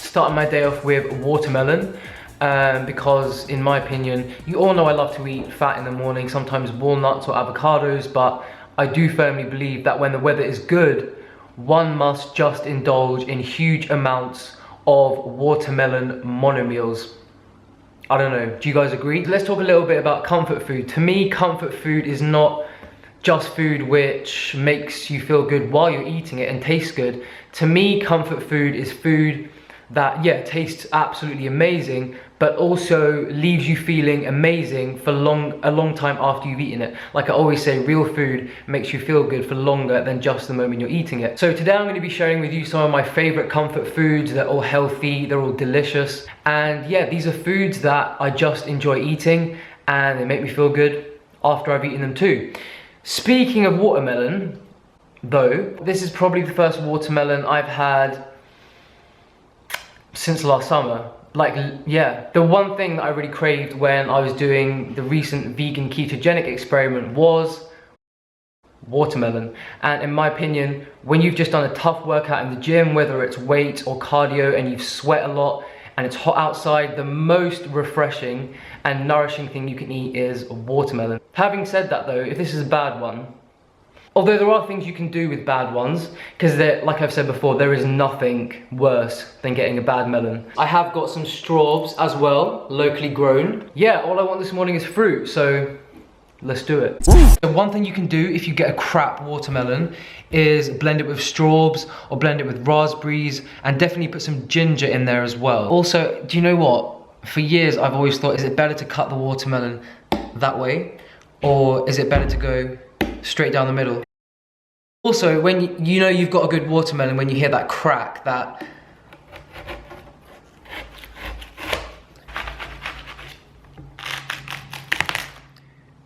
starting my day off with watermelon. Because in my opinion, you all know I love to eat fat in the morning, sometimes walnuts or avocados, but I do firmly believe that when the weather is good, one must just indulge in huge amounts of watermelon monomeals. I don't know, do you guys agree? Let's talk a little bit about comfort food. To me, comfort food is not just food which makes you feel good while you're eating it and tastes good. To me, comfort food is food that, yeah, tastes absolutely amazing, but also leaves you feeling amazing for a long time after you've eaten it. Like I always say, real food makes you feel good for longer than just the moment you're eating it. So today I'm going to be sharing with you some of my favorite comfort foods. They're all healthy, they're all delicious, and yeah, these are foods that I just enjoy eating and they make me feel good after I've eaten them too. Speaking of watermelon, though, this is probably the first watermelon I've had since last summer. Like, yeah, the one thing that I really craved when I was doing the recent vegan ketogenic experiment was watermelon. And in my opinion, when you've just done a tough workout in the gym, whether it's weight or cardio, and you've sweat a lot and it's hot outside, the most refreshing and nourishing thing you can eat is watermelon. Having said that though, if this is a bad one, although there are things you can do with bad ones, because like I've said before, there is nothing worse than getting a bad melon. I have got some straws as well, locally grown. Yeah, all I want this morning is fruit, so let's do it. So one thing you can do if you get a crap watermelon is blend it with straws or blend it with raspberries, and definitely put some ginger in there as well. Also, do you know what? For years I've always thought, is it better to cut the watermelon that way, or is it better to go straight down the middle? Also, when you know you've got a good watermelon, when you hear that crack,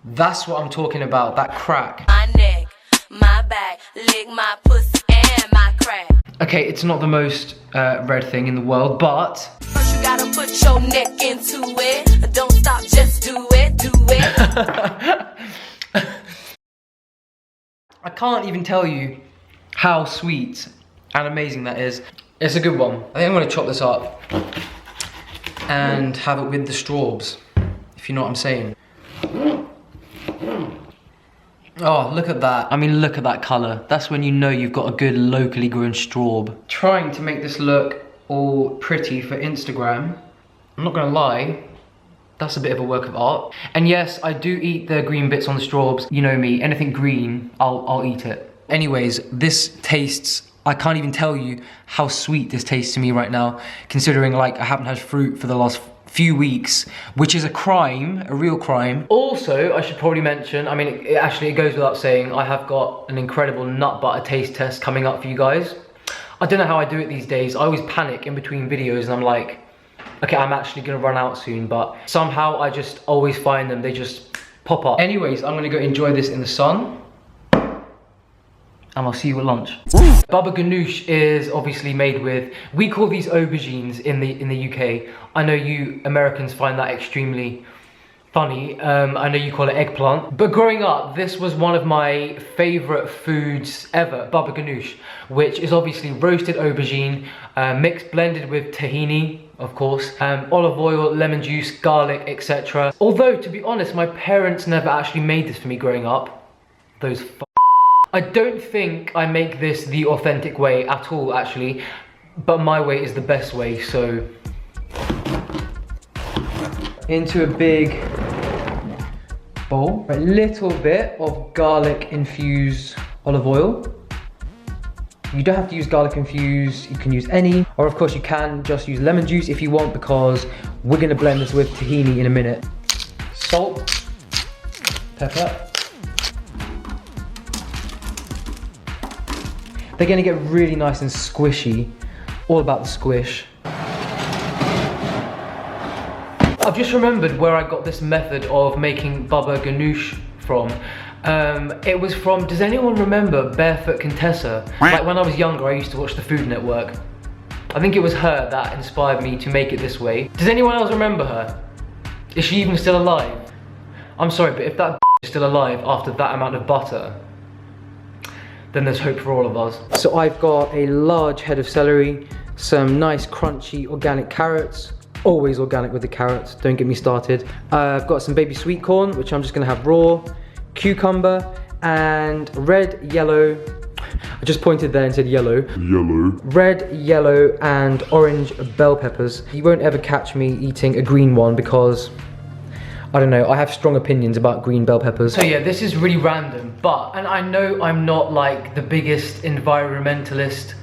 that's what I'm talking about, that crack. My neck, my back, lick my pussy and my crack. Okay, it's not the most red thing in the world, but First you gotta put your neck into it. Don't stop, just do it, do it. I can't even tell you how sweet and amazing that is. It's a good one. I think I'm gonna chop this up and have it with the straws, if you know what I'm saying. Oh, look at that. I mean, look at that color. That's when you know you've got a good locally grown straw. Trying to make this look all pretty for Instagram. I'm not gonna lie, that's a bit of a work of art. And yes, I do eat the green bits on the straws. You know me, anything green, I'll eat it. Anyways, this tastes, I can't even tell you how sweet this tastes to me right now, considering like I haven't had fruit for the last few weeks, which is a crime, a real crime. Also, I should probably mention, I mean, it goes without saying, I have got an incredible nut butter taste test coming up for you guys. I don't know how I do it these days. I always panic in between videos and I'm like, okay, I'm actually gonna run out soon, but somehow I just always find them, they just pop up. Anyways, I'm gonna go enjoy this in the sun, and I'll see you at lunch. Baba ganoush is obviously made with, we call these aubergines in the UK. I know you Americans find that extremely funny. I know you call it eggplant. But growing up, this was one of my favorite foods ever, baba ganoush, which is obviously roasted aubergine, blended with tahini, of course, olive oil, lemon juice, garlic, etc. Although, to be honest, my parents never actually made this for me growing up. Those I don't think I make this the authentic way at all, actually, but my way is the best way, so. Into a big bowl, a little bit of garlic infused olive oil. You don't have to use garlic infused, you can use any, or of course you can just use lemon juice if you want, because we're gonna blend this with tahini in a minute. Salt, pepper. They're gonna get really nice and squishy, all about the squish. I've just remembered where I got this method of making baba ganoush from. It was from, does anyone remember Barefoot Contessa? Like when I was younger, I used to watch the Food Network. I think it was her that inspired me to make it this way. Does anyone else remember her? Is she even still alive? I'm sorry, but if that is still alive after that amount of butter, then there's hope for all of us. So I've got a large head of celery, some nice crunchy organic carrots. Always organic with the carrots, don't get me started. I've got some baby sweet corn, which I'm just gonna have raw, cucumber, and red, yellow, I just pointed there and said yellow. Red, yellow, and orange bell peppers. You won't ever catch me eating a green one because, I don't know, I have strong opinions about green bell peppers. So yeah, this is really random, and I know I'm not like the biggest environmentalist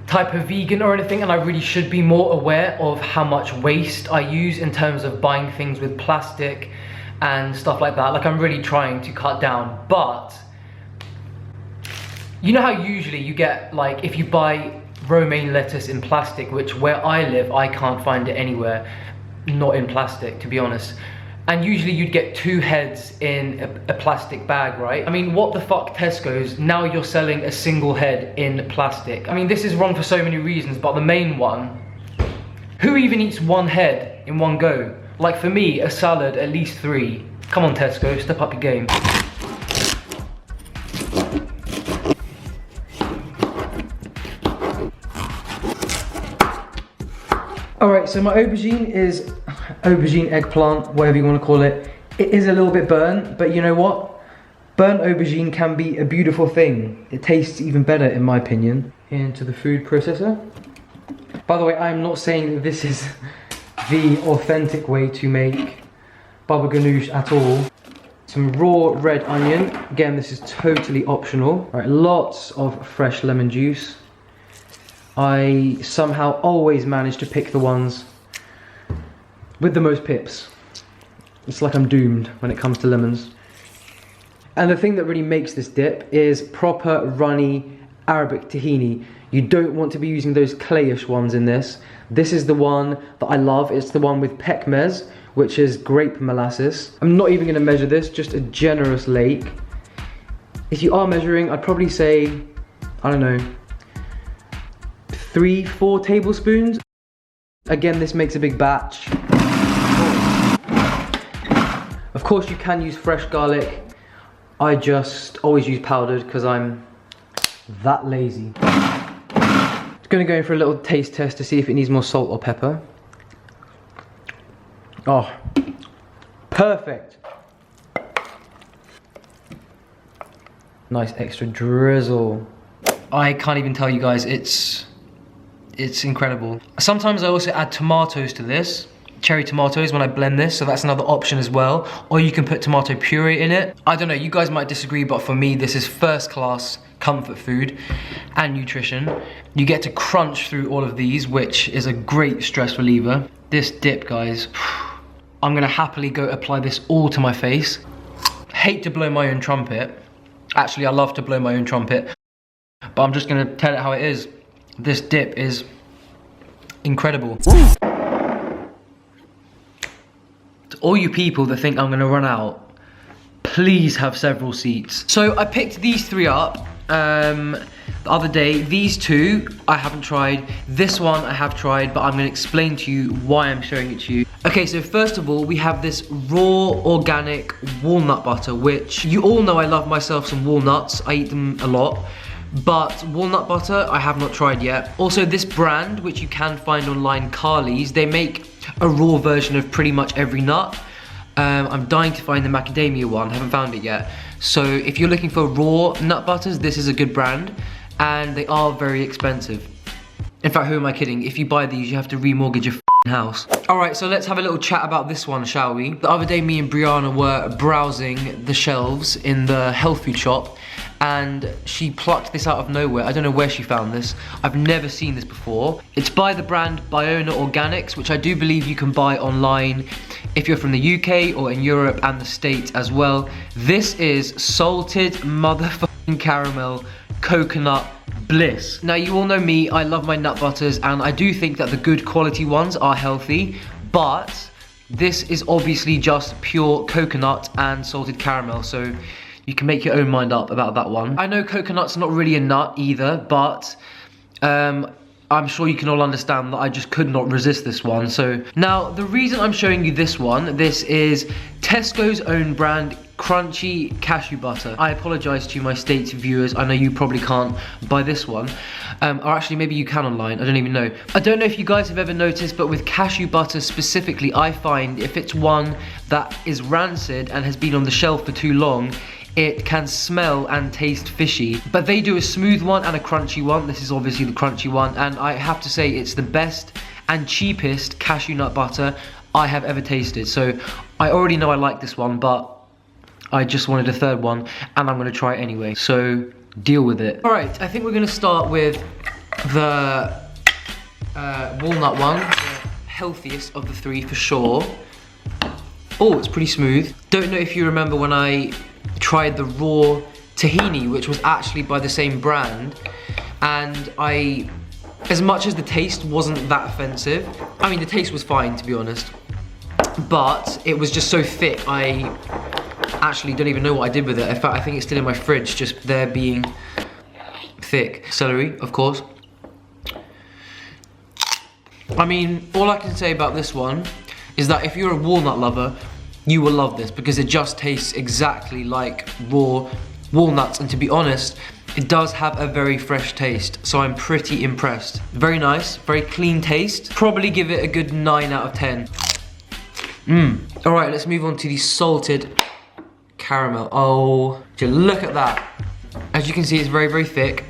type of vegan or anything, and I really should be more aware of how much waste I use in terms of buying things with plastic and stuff like that. Like, I'm really trying to cut down, but you know how usually you get, like, if you buy romaine lettuce in plastic, which where I live, I can't find it anywhere, not in plastic, to be honest. And usually you'd get 2 heads in a plastic bag, right? I mean, what the fuck, Tesco's, now you're selling a single head in plastic. I mean, this is wrong for so many reasons, but the main one, who even eats 1 head in one go? Like, for me, a salad, at least 3. Come on, Tesco, step up your game. Alright, so my aubergine is aubergine eggplant, whatever you want to call it. It is a little bit burnt, but you know what? Burnt aubergine can be a beautiful thing. It tastes even better, in my opinion. Into the food processor. By the way, I'm not saying that this is the authentic way to make baba ganoush at all. Some raw red onion. Again, this is totally optional. Alright, lots of fresh lemon juice. I somehow always manage to pick the ones with the most pips. It's like I'm doomed when it comes to lemons. And the thing that really makes this dip is proper runny Arabic tahini. You don't want to be using those clayish ones in this. This is the one that I love. It's the one with pekmez, which is grape molasses. I'm not even going to measure this, just a generous lake. If you are measuring, I'd probably say, I don't know, 3-4 tablespoons. Again, this makes a big batch. Of course, you can use fresh garlic. I just always use powdered because I'm that lazy. Just gonna go in for a little taste test to see if it needs more salt or pepper. Oh, perfect. Nice extra drizzle. I can't even tell you guys, it's incredible. Sometimes I also add tomatoes to this, cherry tomatoes when I blend this, so that's another option as well. Or you can put tomato puree in it. I don't know, you guys might disagree, but for me, this is first class comfort food and nutrition. You get to crunch through all of these, which is a great stress reliever. This dip, guys, I'm gonna happily go apply this all to my face. Hate to blow my own trumpet. Actually, I love to blow my own trumpet, but I'm just gonna tell it how it is. This dip is incredible. To all you people that think I'm gonna run out, please have several seats. So I picked these 3 up the other day. These 2 I haven't tried. This one I have tried, but I'm gonna explain to you why I'm showing it to you. Okay, so first of all, we have this raw organic walnut butter, which you all know I love myself some walnuts. I eat them a lot. But walnut butter, I have not tried yet. Also, this brand, which you can find online, Carly's, they make a raw version of pretty much every nut. I'm dying to find the macadamia one, haven't found it yet. So if you're looking for raw nut butters, this is a good brand, and they are very expensive. In fact, who am I kidding? If you buy these, you have to remortgage your house. Alright, so let's have a little chat about this one, shall we? The other day, me and Brianna were browsing the shelves in the health food shop, and she plucked this out of nowhere. I don't know where she found this. I've never seen this before. It's by the brand Biona Organics, which I do believe you can buy online if you're from the UK or in Europe and the States as well. This is salted motherfucking caramel coconut bliss. Now, you all know me, I love my nut butters, and I do think that the good quality ones are healthy, but this is obviously just pure coconut and salted caramel, so you can make your own mind up about that one. I know coconut's not really a nut either, but I I'm sure you can all understand that I just could not resist this one. So now the reason I'm showing you this one, this is Tesco's own brand crunchy cashew butter. I apologize to my States viewers. I know you probably can't buy this one. Or actually maybe you can online, I don't even know. I don't know if you guys have ever noticed, but with cashew butter specifically, I find if it's one that is rancid and has been on the shelf for too long, it can smell and taste fishy. But they do a smooth one and a crunchy one. This is obviously the crunchy one, and I have to say it's the best and cheapest cashew nut butter I have ever tasted. So I already know I like this one, but I just wanted a third one, and I'm gonna try it anyway, so deal with it. All right, I think we're gonna start with the walnut one, the healthiest of the three for sure. Oh, it's pretty smooth. Don't know if you remember when I tried the raw tahini, which was actually by the same brand, and as much as the taste wasn't that offensive, I mean the taste was fine to be honest, but it was just so thick, I actually don't even know what I did with it. In fact, I think it's still in my fridge, just there being thick. Celery, of course. I mean, all I can say about this one is that if you're a walnut lover, you will love this because it just tastes exactly like raw walnuts, and to be honest, it does have a very fresh taste, so I'm pretty impressed. Very nice, very clean taste. Probably give it a good 9 out of 10. All right, let's move on to the salted caramel. Oh, look at that. As you can see, it's very, very thick.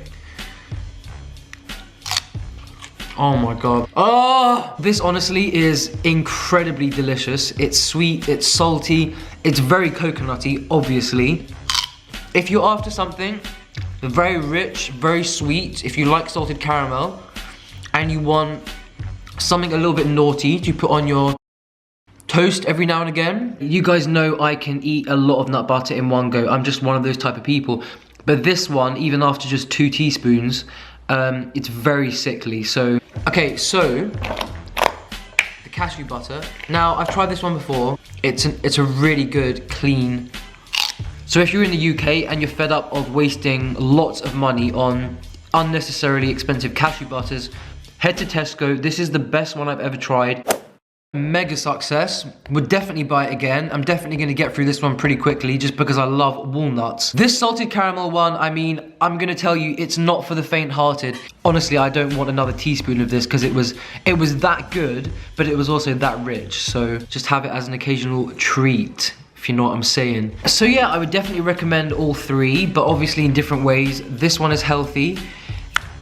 Oh my God. Oh, this honestly is incredibly delicious. It's sweet, it's salty, it's very coconutty, obviously. If you're after something very rich, very sweet, if you like salted caramel, and you want something a little bit naughty to put on your toast every now and again. You guys know I can eat a lot of nut butter in one go. I'm just one of those type of people. But this one, even after just 2 teaspoons, it's very sickly. So, okay, so the cashew butter. Now, I've tried this one before. It's a really good, clean. So if you're in the UK and you're fed up of wasting lots of money on unnecessarily expensive cashew butters, head to Tesco. This is the best one I've ever tried. Mega success. Would definitely buy it again. I'm definitely going to get through this one pretty quickly just because I love walnuts. This salted caramel one, I mean, I'm going to tell you, it's not for the faint-hearted. Honestly, I don't want another teaspoon of this because it was that good, but it was also that rich. So just have it as an occasional treat, if you know what I'm saying. So yeah, I would definitely recommend all three, but obviously in different ways. This one is healthy,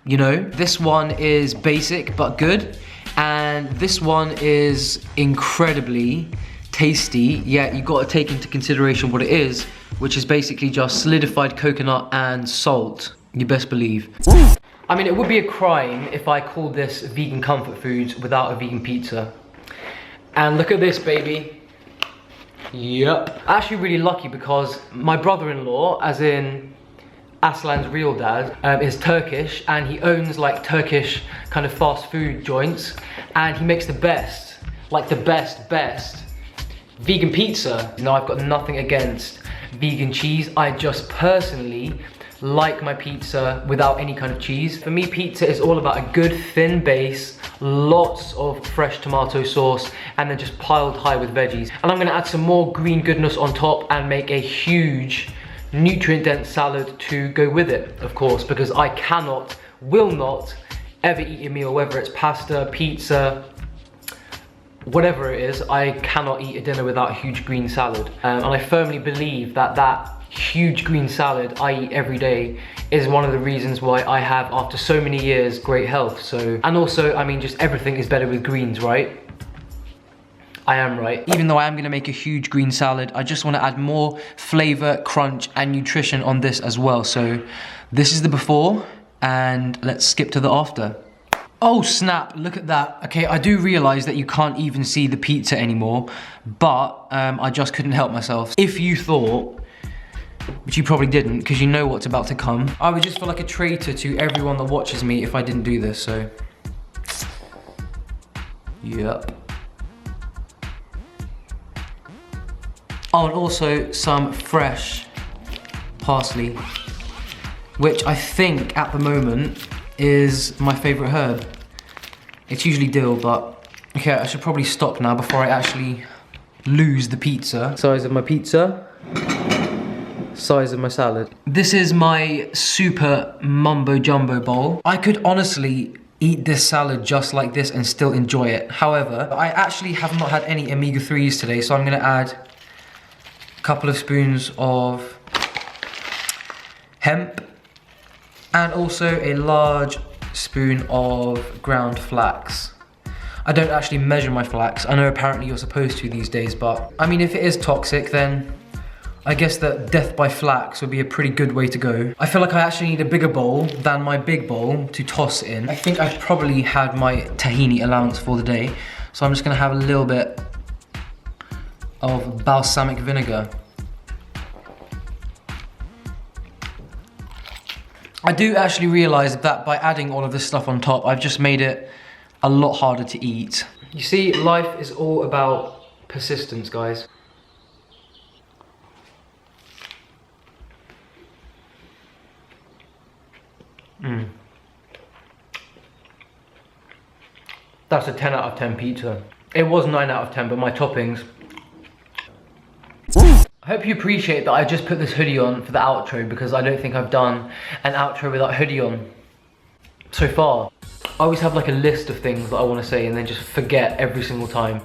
you know. This one is basic but good. And this one is incredibly tasty, yet you got to take into consideration what it is, which is basically just solidified coconut and salt. You best believe. I mean, it would be a crime if I called this vegan comfort foods without a vegan pizza. And look at this, baby. Yep. I'm actually really lucky because my brother-in-law, as in Aslan's real dad, is Turkish, and he owns like Turkish kind of fast food joints, and he makes the best, like the best vegan pizza. Now, I've got nothing against vegan cheese. I just personally like my pizza without any kind of cheese. For me, pizza is all about a good thin base, lots of fresh tomato sauce, and then just piled high with veggies. And I'm gonna add some more green goodness on top and make a huge nutrient-dense salad to go with it, of course, because I cannot, will not ever eat a meal, whether it's pasta, pizza, whatever it is, I cannot eat a dinner without a huge green salad. And I firmly believe that that huge green salad I eat every day is one of the reasons why I have, after so many years, great health. So, and also, I mean, just everything is better with greens, right? I am right. Even though I am gonna make a huge green salad, I just wanna add more flavor, crunch, and nutrition on this as well. So this is the before, and let's skip to the after. Oh snap, look at that. Okay, I do realize that you can't even see the pizza anymore, but I just couldn't help myself. If you thought, which you probably didn't, because you know what's about to come, I would just feel like a traitor to everyone that watches me if I didn't do this, so. Yep. Oh, and also some fresh parsley, which I think at the moment is my favorite herb. It's usually dill, but okay, I should probably stop now before I actually lose the pizza. Size of my pizza, size of my salad. This is my super mumbo jumbo bowl. I could honestly eat this salad just like this and still enjoy it. However, I actually have not had any omega-3s today, so I'm gonna add a couple of spoons of hemp and also a large spoon of ground flax. I don't actually measure my flax. I know apparently you're supposed to these days, but I mean, if it is toxic, then I guess that death by flax would be a pretty good way to go. I feel like I actually need a bigger bowl than my big bowl to toss in. I think I've probably had my tahini allowance for the day, so I'm just gonna have a little bit of balsamic vinegar. I do actually realize that by adding all of this stuff on top, I've just made it a lot harder to eat. You see, life is all about persistence, guys. That's a 10 out of 10 pizza. It was 9 out of 10, but my toppings. I hope you appreciate that I just put this hoodie on for the outro, because I don't think I've done an outro without hoodie on so far. I always have like a list of things that I want to say and then just forget every single time.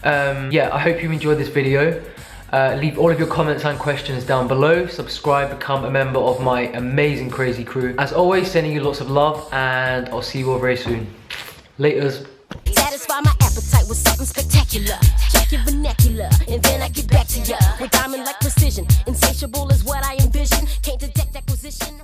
Yeah, I hope you enjoyed this video. Leave all of your comments and questions down below. Subscribe, become a member of my amazing crazy crew. As always, sending you lots of love, and I'll see you all very soon. Laters. Satisfy my appetite with something spectacular. Check your vernacular, and then I get back to ya with diamond-like precision. Insatiable is what I envision. Can't detect acquisition.